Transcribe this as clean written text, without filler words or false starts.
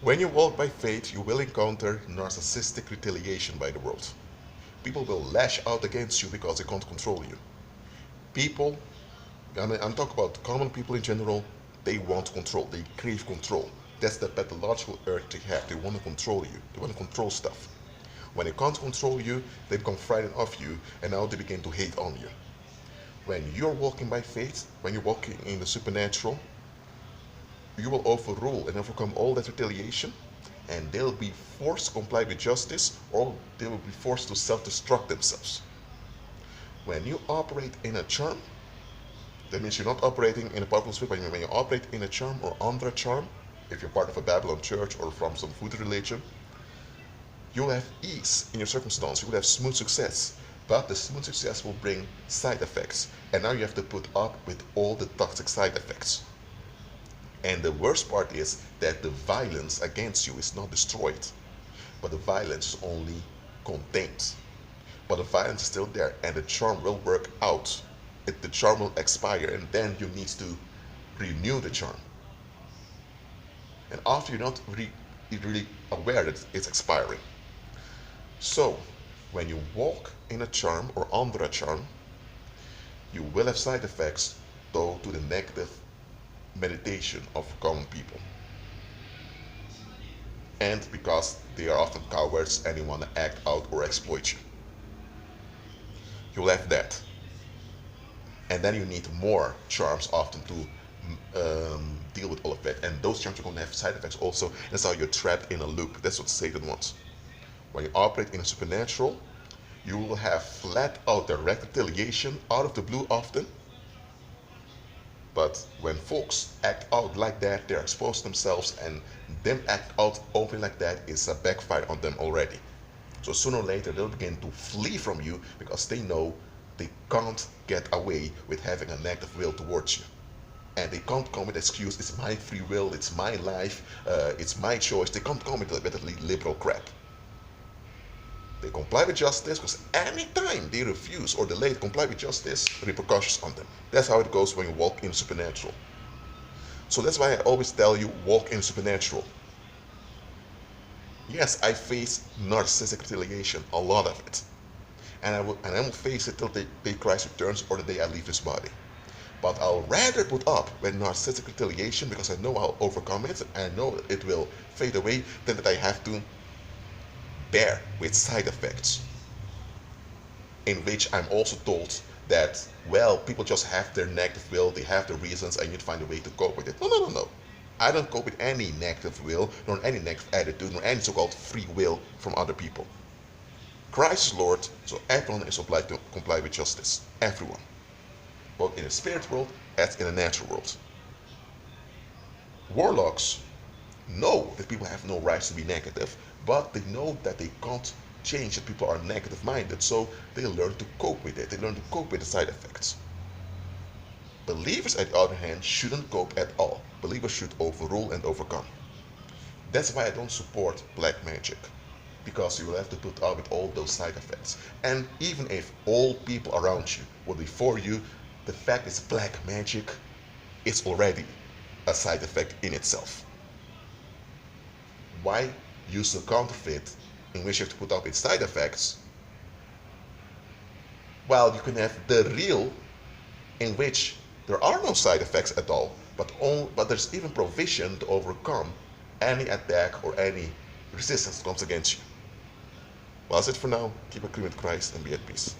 When you walk by faith, you will encounter narcissistic retaliation by the world. People will lash out against you because they can't control you. People, I'm talking about common people in general, they want control. They crave control. That's the pathological urge they have. They want to control you. They want to control stuff. When they can't control you, they become frightened of you, and now they begin to hate on you. When you're walking by faith, when you're walking in the supernatural, you will overrule and overcome all that retaliation, and they'll be forced to comply with justice, or they will be forced to self-destruct themselves. When you operate in a charm, that means you're not operating in a powerful spirit, but when you operate in a charm or under a charm, if you're part of a Babylon church or from some voodoo religion, you'll have ease in your circumstance, you will have smooth success. But the smooth success will bring side effects, and now you have to put up with all the toxic side effects. And the worst part is that the violence against you is not destroyed, but the violence is only contained. But the violence is still there, and the charm will work out. The charm will expire, and then you need to renew the charm. And after you're not really aware that it's expiring. So, when you walk in a charm or under a charm, you will have side effects, though, to the negative meditation of common people. And because they are often cowards and they want to act out or exploit you. You'll have that. And then you need more charms often to deal with all of that. And those charms are going to have side effects also. That's how you're trapped in a loop. That's what Satan wants. When you operate in a supernatural, you will have flat out direct retaliation out of the blue often. But when folks act out like that, they expose themselves, and them act out openly like that is a backfire on them already. So sooner or later they'll begin to flee from you because they know they can't get away with having a negative will towards you. And they can't come with the excuse, it's my free will, it's my life, it's my choice. They can't come with that liberal crap. They comply with justice because anytime they refuse or delay to comply with justice, repercussions on them. That's how it goes when you walk in supernatural. So that's why I always tell you, walk in supernatural. Yes, I face narcissistic retaliation, a lot of it. And I will face it till the day Christ returns or the day I leave this body. But I'll rather put up with narcissistic retaliation because I know I'll overcome it and I know it will fade away than that I have to bear with side effects, in which I'm also told that, well, people just have their negative will, they have their reasons, and you need to find a way to cope with it. No. I don't cope with any negative will, nor any negative attitude, nor any so-called free will from other people. Christ is Lord, so everyone is obliged to comply with justice. Everyone. Both in the spirit world as in the natural world. Warlocks know that people have no rights to be negative, but they know that they can't change that people are negative minded, so they learn to cope with it. They learn to cope with the side effects. Believers, on the other hand, shouldn't cope at all. Believers should overrule and overcome. That's why I don't support black magic, because you will have to put up with all those side effects. And even if all people around you will be for you, the fact it's black magic is already a side effect in itself. Why use a counterfeit in which you have to put up its side effects, while you can have the real in which there are no side effects at all, but there's even provision to overcome any attack or any resistance that comes against you. Well, that's it for now. Keep agreeing with Christ and be at peace.